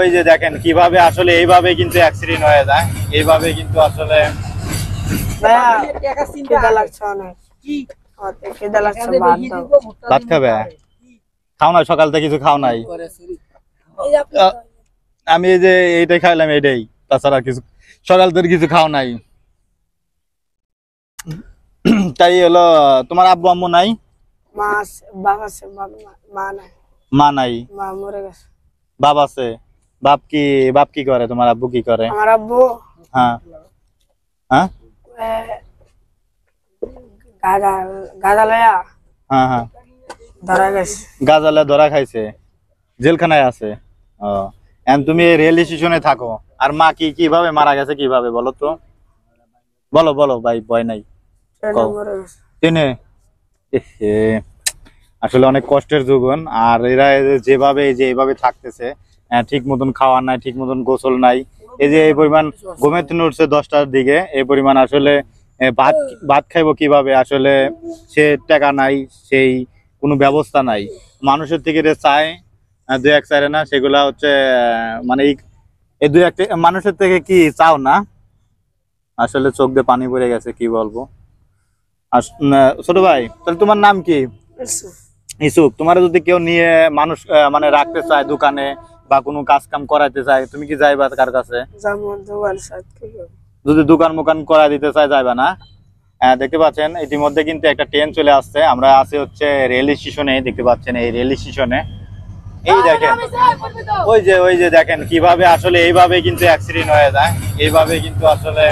ওই যে দেখেন কিভাবে আসলে এইভাবে কিন্তু অ্যাক্সিডেন্ট হয়ে যায়, এইভাবে কিন্তু আসলে ভাত খাবে, খাও না, সকাল থেকে কিছু খাও নাই? আমি এই যে এইটাই খাইলাম, এইটাই, তাছাড়া কিছু সকাল থেকে কিছু খাও নাই। তাই হলো, তোমার আব্বু আম্মু নাই? মা নাই, বাপ আছে। বাপ কি করে? তোমার আব্বু কি করে? আমার আব্বু হ্যাঁ হ্যাঁ হ্যাঁ গাজালে ধরা খাইছে, জেলখানায় আছে। ও, তুমি রেল স্টেশনে থাকো। আর মা কিভাবে মারা গেছে, কিভাবে বলো তো? বলো ভাই, ভয় নাই। ট্রেনে? আসলে অনেক কষ্টের জীবন। আর এরা যেভাবে এইভাবে থাকতেছে, ঠিক মতন খাওয়া নাই, ঠিক মতন গোসল নাই। এই যে এই পরিমাণ ঘুমের থেকে উঠছে 10টার দিকে, এই পরিমাণ আসলে ভাত খাইবো কিভাবে? আসলে সে টাকা নাই, সেই কোনো ব্যবস্থা নাই। মানুষের থেকে চায় দু এক চাইরে না, সেগুলা হচ্ছে মানে এই দু একটা মানুষের থেকে কি চাও না? আসলে চোখ দিয়ে পানি পড়ে গেছে, কি বলবো। ছোট ভাই, তাহলে তোমার নাম কি? ইসুফ। তোমার যদি কেউ নিয়ে মানুষ মানে রাখতে চায় দোকানে বা কোনো কাজ কাম করাইতে চায়, তুমি কি যাইবা কার কাছে? যদি দোকান মোকান করা দিতে চায়, যাইবা না? দেখতে পাচ্ছেন ইতিমধ্যে কিন্তু একটা ট্রেন চলে আসছে। আমরা আছি হচ্ছে রেল স্টেশনে, দেখতে পাচ্ছেন এই রেল স্টেশনে। এই দেখেন, ওই যে দেখেন কিভাবে আসলে এইভাবে কিন্তু অ্যাক্সিডেন্ট হয়ে যায়, এইভাবে কিন্তু আসলে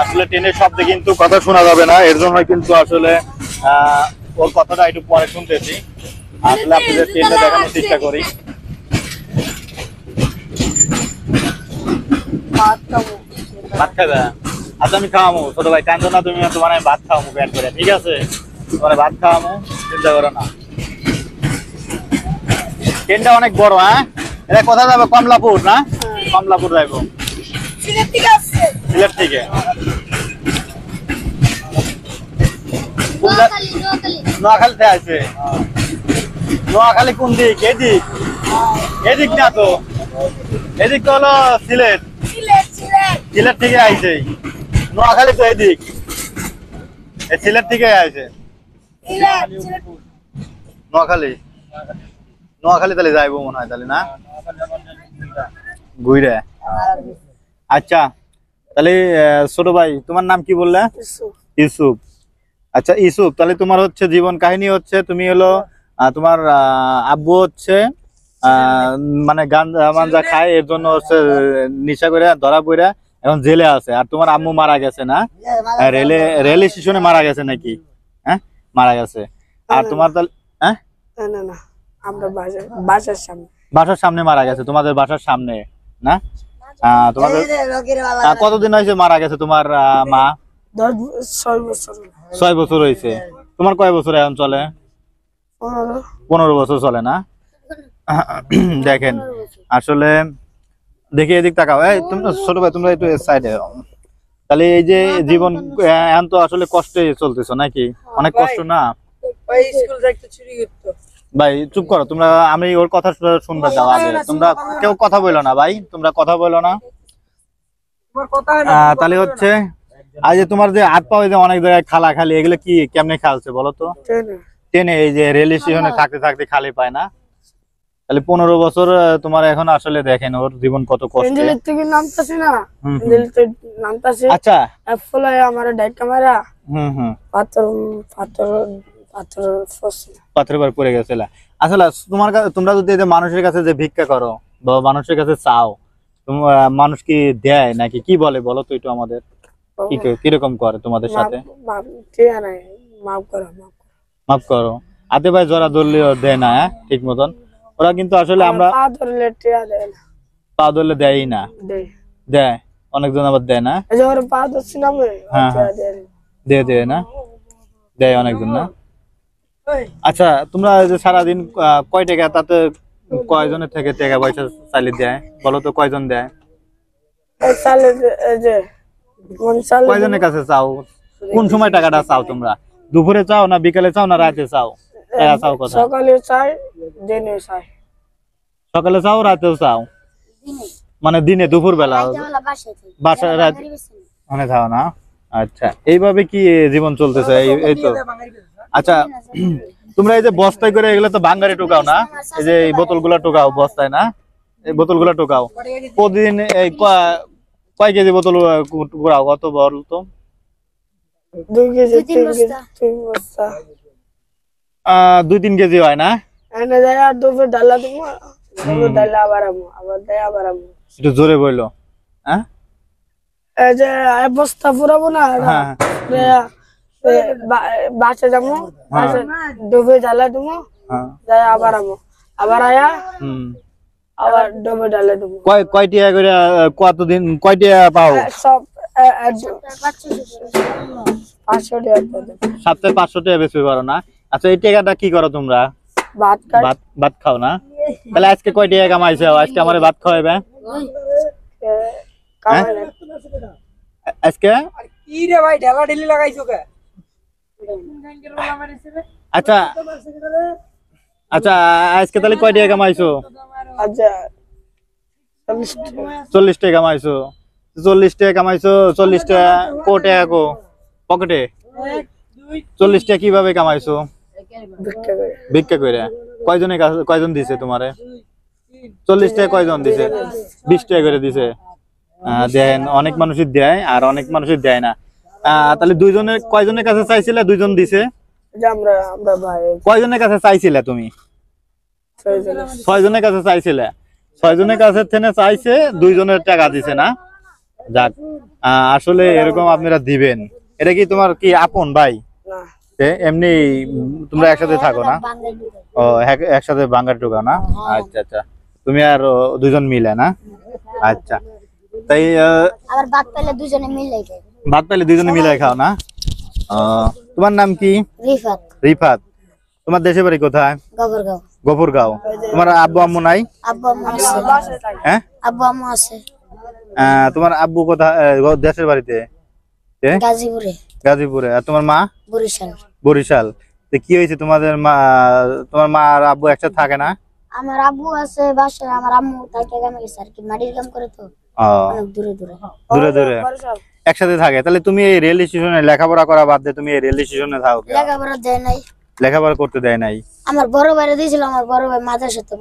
আসলে ট্রেনের শব্দে কিন্তু কথা শোনা যাবে না, এর জন্য কিন্তু আসলে ওর কথাটা একটু পরে শুনতেছি। আসলে আপনাদের ট্রেনটা দেখানোর চেষ্টা করি। ভাত খাবে? আচ্ছা, আমি খাওয়াবো। ছোট ভাই কান্দো না তুমি, তোমার ভাত খাওয়াবো প্যাট করে, ঠিক আছে? তোমার ভাত খাওয়াবো, চিন্তা করো না। ট্রেনটা অনেক বড়। হ্যাঁ, এটা কোথায় যাবে? কমলাপুর না? কমলাপুর যাইবো, সিলেট থেকে। নোয়াখালীতে আছে। নোয়াখালী কোন দিক? এদিক? এদিক না তো, এদিক তো হলো সিলেট। সিলেট থেকে আইছে। নোয়াখালী তো এদিক, সিলেট থেকে আইছে। নোয়াখালী তাহলে যাইবো মনে হয়, তাহলে না ঘুরে। আচ্ছা, তাহলে ছোট ভাই তোমার নাম কি বললে? ইউসুফ। আচ্ছা ইউসুফ, তাহলে তোমার হচ্ছে জীবন কাহিনী হচ্ছে, তুমি হলো তোমার আব্বু হচ্ছে মানে গাঞ্জা খায়, এর জন্য হচ্ছে নেশা করে ধরা পড়ে এখন জেলে আছে। আর তোমার আম্মু মারা গেছে না, রেল স্টেশনে মারা গেছে নাকি? হ্যাঁ, মারা গেছে। আর তোমার তাহলে হ্যাঁ, বাসার সামনে মারা গেছে, তোমাদের বাসার সামনে না? তোমাদের কতদিন হয়েছে মারা গেছে তোমার মা? 6 বছর হয়েছে। তোমার কয় বছর এখন চলে? 15 বছর চলে না? দেখেন আসলে, দেখি এদিক তাকাও। এই ছোট ভাই তোমরা একটু সাইডে। তাহলে এই যে জীবন এখন তো আসলে কষ্টে চলতেছো নাকি? অনেক কষ্ট না ভাই? চুপ করো তোমরা, আমি ওর কথা শুনতে দাও আগে। তোমরা কেউ কথা বলো না ভাই, তোমরা কথা বলো না। তাহলে হচ্ছে আজ তোমার যে হাত পা যে অনেক জায়গায় খালা খালি, এগুলো কি কেমনে খালছে বলো তো? ট্রেনে, এই যে রেল স্টেশনে থাকতে থাকতে খালি পায় না? তাহলে 15 বছর তোমার এখন আসলে দেখেন ওর জীবন কত কষ্ট। আচ্ছা, পাথরের বার পড়ে গেছিল। আসলে তোমরা যদি মানুষের কাছে যে ভিক্ষা করো বা মানুষের কাছে চাও, মানুষ কি দেয় নাকি? কি বলে বলো তো একটু আমাদের, কিরকম করে তোমাদের সাথে? মাফ করো, হাতে ভাই জোড়া ধরলেও দেয় না ঠিক মতন ওরা, কিন্তু আসলে আমরা পা ধরলে দেয়ই না। দেয় অনেকজন, আবার দেয় না। দেয় না, দেয় অনেকজন না। আচ্ছা, তোমরা যে সারাদিন কয় টাকা, তাতে কয়জনের থেকে টাকা পয়সা চাইলে দেয় বলো তো? কয়জন দেয়? কয়জনের কাছে চাও? কোন সময় টাকাটা চাও তোমরা? দুপুরে চাও না বিকালে চাও না রাতে চাও? এরা চাও কথা সকালে চাই দিনে চাই সকালে চাও রাতেও চাও মানে দিনে দুপুর বেলা বাসায় রাত মানে খাও না আচ্ছা এইভাবে কি জীবন চলতেছে এই তো আচ্ছা তোমরা এই যে বস্তায় করে এগুলো তো বাঙ্গারে টোকাও না এই যে এই বোতলগুলো টোকাও বস্তায় না এই বোতলগুলো টোকাও প্রতিদিন এই কয় কেজি বোতল কুড়াও কত বল তো 2 কেজি 3 বস্তা 2-3 কেজি হয় না এনে যায় আর দুপুর ডালা দিব দুপুর ডালা আবার দেয় আবার একটু জোরে বললো হ্যাঁ এই যে বস্তা পুরাবো না বাসে যাবো ডুবে জ্বালা দেবো যাই আবার আয়া আবার ডুবে জ্বালা দেবো কয়টিয়া করে কতদিন কয়টিয়া পাও সব 500 টাকা সপ্তাহে 500 টাকা বেশি পারো না আচ্ছা এই টাকাটা কি করো তোমরা ভাত খাও না তাহলে আজকে কয় টাকা কামাইছো আজকে আমারে ভাত খাওয়াবে আজকে কি রে ভাই ঢেলা ঢেলি লাগাইছো কে আচ্ছা আচ্ছা আজকে তাহলে কয় টাকা কামাইছো আচ্ছা 40 টাকা কামাইছো 40 টাকা কামাইছো 40 টাকা কোটে কো পকেটে 40 টাকা কিভাবে কামাইছো ভিক্ষা করে কয়জন দিছে তোমারে 40 টাকা কয়জন দিছে 20 টাকা করে দিছে দেন অনেক মানুষই দেয় আর অনেক মানুষই দেয় না তাহলে দুইজনের কয়জনের কাছে চাইছিলে দুইজন দিছে আমরা ভাই কয়জনের কাছে চাইছিলে তুমি 6 জনের কাছে চাইছিলে 6 জনের কাছে থেকে চাইছে দুইজনের টাকা দিছে না যাক আসলে এরকম আপনারা দিবেন এটা কি তোমার কি আপন ভাই না এমনি তোমরা একসাথে থাকো না ও একসাথে বাঙ্গার ঢোকাও না আচ্ছা আচ্ছা তুমি আর দুইজন মিলে না আচ্ছা তাই আবার ভাত পেলে দুজনে মিলে খাই ভাত পেলে দুজনে মিলে খাও না তোমার নাম কি রিফাত রিফাত তোমার দেশের বাড়ি কোথায় গবরগাঁও গফরগাঁও তোমার আব্বু আম্মু নাই আব্বু আম্মু আছে হ্যাঁ আব্বু আম্মু আছে তোমার আব্বু কোথায় দেশের বাড়িতে গাজীপুরে গাজীপুরে আর তোমার মা বরিশাল বরিশাল তো কি হয়েছে তোমাদের তোমার মা আর আব্বু একসাথে থাকে না আমার আব্বু আছে বাসায় আমার আম্মু থাকে কামে গেছে আর কি মাটির কাম করে তো অনেক দূরে দূরে দূরে দূরে একসাথে থাকে তাহলে তুমি এই রেল স্টেশনে লেখাপড়া করা বাদ দিয়ে তুমি এই রেল স্টেশনে থাকো লেখাপড়া দেয় নাই লেখাপড়া করতে দেয় নাই আমার বড় ভাইরে দিয়েছিল আমার বড় ভাই মাদ্রাসাতে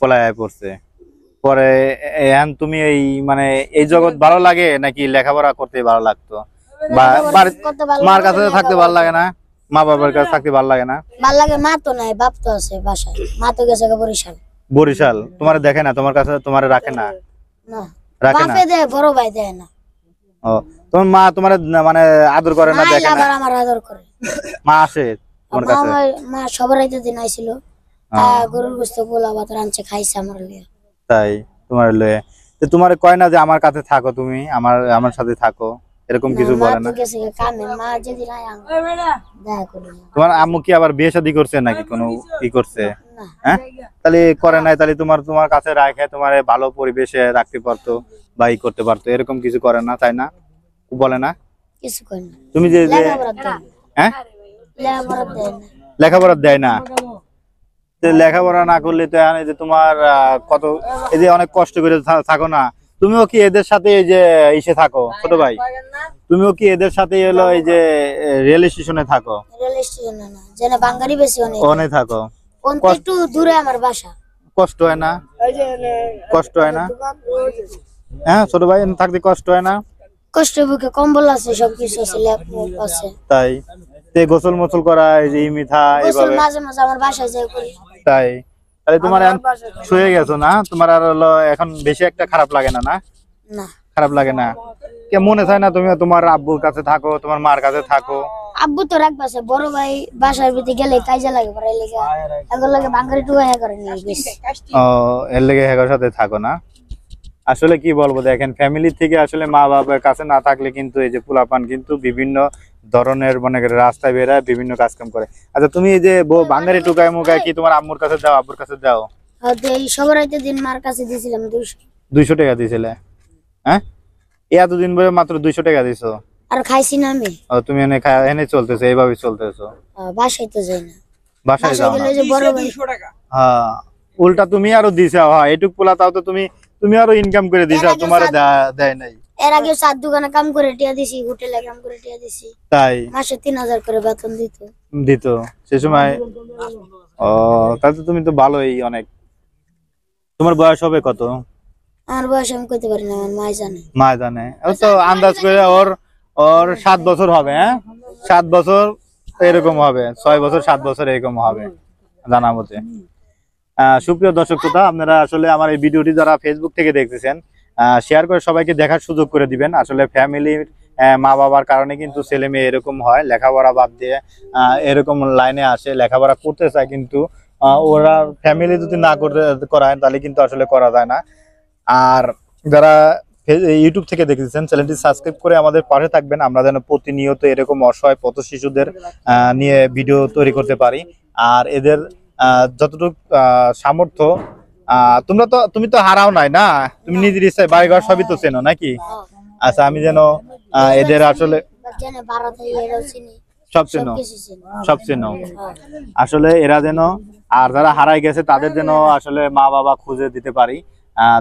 পলায় পড়ছে পরে এখন তুমি এই মানে এই জগৎ ভালো লাগে নাকি লেখাপড়া করতে ভালো লাগতো বা মার কাছে থাকতে ভালো লাগে না মা বাবার কাছে থাকতে ভালো লাগে না ভালো লাগে মা তো নাই বাপ তো আছে বাসায় মা তো গেছে বরিশাল বরিশাল তোমার দেখে না তোমার কাছে তোমারে রাখে না না রাখে না বাপে দেয় বড় ভাই দেয় না ও তোমার মা তোমার মানে আদর করে না দেখে না আমার আদর করে মা আসে তোমার কাছে মা সবার রাইতে দিন আইছিল গরুর গোশত পোলা ভাত রাঁধছে খাইছে আমার লিয়া তাই তোমার লয়ে তো তোমার কয় না যে আমার কাছে থাকো তুমি আমার সাথে থাকো এরকম কিছু বলে না কামে মা যদি নাই দেখা করি তোমার আম্মু কি আবার বিয়ে শাদী করছে নাকি কোনো কি করছে হ্যাঁ তাহলে করে নাই তাহলে তোমার কাছে রাখে তোমার ভালো পরিবেশে রাখতে পারতো বা ই করতে পারতো এরকম কিছু করে না তাই না বলে না কিছু করে না তুমি যে হ্যাঁ লেখাপড়া দেয় না লেখাপড়া না করলে তো এই যে তোমার কত এই যে অনেক কষ্ট করে থাকো না তুমিও কি এদের সাথে এই যে ইসে থাকো ছোট ভাই তুমিও কি এদের সাথে এলো এই যে রেল স্টেশনে থাকো রেল স্টেশনে না যেন বাঙালি বেশি অনেক থাকো একটু দূরে আমার বাসা কষ্ট হয় না কষ্ট হয় না হ্যাঁ ছোট ভাই থাকতে কষ্ট হয় না কষ্ট বুকে কম্বল আছে সবকিছু আছে ল্যাপটপ আছে তাই তে গোসল মোসল করা এই যে মিঠা এইভাবে মাঝে মাঝে আমার বাসায় যাই করি তাই তাহলে তোমার শুয়ে গেছো না তোমার আর হলো এখন বেশি একটা খারাপ লাগে না না না খারাপ লাগে না কে মনে চায় না তুমি তোমার আব্বুর কাছে থাকো তোমার মার কাছে থাকো আব্বু তো রাখবাছে বড় ভাই বাসার ভিতরে গেলে কাজে লাগে পরে লেগে এখন লাগে বাঙালি টুয়া হ্যাঁ করে নিয়ে বেশি ও এর লেগে হেগোর সাথে থাকো না আসলে কি বলবো দেখেন ফ্যামিলি থেকে আসলে মা বাবার কাছে না থাকলে কিন্তু এই যে পোলাপান কিন্তু বিভিন্ন ধরনের মনে করে রাস্তায় বেরায় বিভিন্ন কাজ কাম করে আচ্ছা তুমি এই যে বাঙালি টুকায় মুকায় কি তোমার আম্মুর কাছে দাও আব্বুর কাছে দাও এই সবার রাইতে দিন মার কাছে দিয়েছিলাম 200 টাকা দিয়েছিলে হ্যাঁ এতদিন ধরে মাত্র 200 টাকা দিছো আর খাইছি না আমি ও তুমি এনে চলতেছো এইভাবে চলতেছো বাসায় তো যাই না বাসায় বাসায় যাও গেলে না। ওই যে বড় ভাই 200 টাকা হ্যাঁ উল্টা তুমি আরো দিছো, হ্যাঁ এটুক পোলা তাও তো তুমি আরো ইনকাম করে দিছো, এর আগে তোমার সাত- দেয় নাই। এর আগে 7 দোকানে কাম করে টিয়া দিছি, হোটেলে কাম করে টিয়া দিছি, তাই মাসে 3000 করে বেতন দিত। দিত সে সময়। ও তাহলে তো তুমি তো ভালোই অনেক। তোমার বয়স হবে কত? আমার বয়স আমি কইতে পারি না, আমার মাই জানে। মা জানে। ও তো আন্দাজ করে ওর ওর 7 বছর হবে, হ্যাঁ 7 বছর এরকম হবে, 6 বছর 7 বছর এরকম হবে জানা মতে। সুপ্রিয় দর্শক শ্রোতা, আপনারা আসলে আমার এই ভিডিওটি যারা ফেসবুক থেকে দেখতেছেন শেয়ার করে সবাইকে দেখার সুযোগ করে দিবেন। আসলে ফ্যামিলির মা বাবার কারণে কিন্তু ছেলে মেয়ে এরকম হয়, লেখাপড়া বাদ দিয়ে এরকম লাইনে আসে, লেখাপড়া করতে চায় কিন্তু ওরা ফ্যামিলি যদি না করায় তাহলে কিন্তু আসলে করা যায় না। আর যারা ইউটিউব থেকে দেখতেছেন চ্যানেলটি সাবস্ক্রাইব করে আমাদের পাশে থাকবেন, আমরা যেন প্রতিনিয়ত এরকম অসহায় পথ শিশুদের নিয়ে ভিডিও তৈরি করতে পারি। আর এদের যতটুকু সামর্থ্য, তুমি তো হারাও নাই না, তুমি নিজের ইচ্ছায় বাড়িঘর সবই তো চেনো নাকি? আচ্ছা আমি যেন এদের আসলে জানে ভাড়া থেকে এরাও চিনি, সব চেনো, সবকিছু চিনি। সব চেনো। আসলে এরা যেন, আর যারা হারাই গেছে তাদের যেন আসলে মা বাবা খুঁজে দিতে পারি,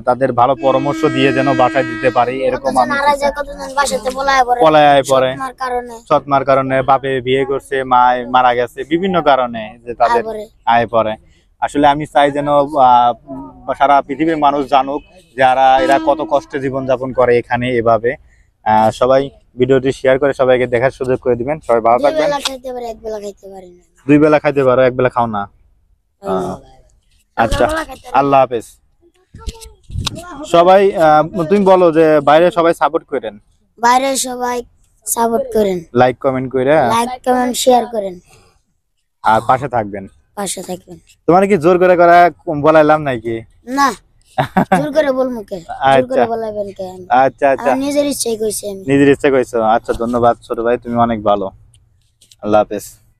তাদের ভালো পরামর্শ দিয়ে যেন বাসায় দিতে পারি, এরকম কতজন আমি হারা যায়, কতজন বাসাতে পলায় পড়ে, পলায় পড়ে, সৎমার কারণে সৎমার কারণে, বাপে বিয়ে করছে, মা মারা গেছে, বিভিন্ন কারণে যে তাদের আয় পড়ে। আয় পড়ে। আসলে আমি চাই যেন সারা পৃথিবীর মানুষ জানুক যারা এরা কত কষ্টে জীবন যাপন করে এখানে এভাবে। সবাই ভিডিওটি শেয়ার করে সবাইকে দেখার সুযোগ করে দিবেন। সবাই ভালো দুই থাকবেন। বেলা খাইতে পারে, এক বেলা খাইতে পারি না। 2 বেলা খাইতে পারো, 1 বেলা খাও না। আচ্ছা সকালবেলা খাইতে পারি। আল্লাহ হাফেজ। সবাই তুমি বলো যে বাইরে সবাই সাপোর্ট করেন, বাইরে সবাই সাপোর্ট করেন, লাইক কমেন্ট করে, লাইক কমেন্ট শেয়ার করেন, আর পাশে থাকবেন। পাশে থাকবেন। তোমার কি জোর করে বলাইলাম নাকি? না, জোর করে বলবো কে, জোর করে আচ্ছা বলাবেন কে? আচ্ছা আচ্ছা, আমি নিজের ইচ্ছাই কইছি আমি। নিজের ইচ্ছা কইছো। আচ্ছা ধন্যবাদ ছোট ভাই, তুমি অনেক ভালো। আল্লাহ হাফেজ।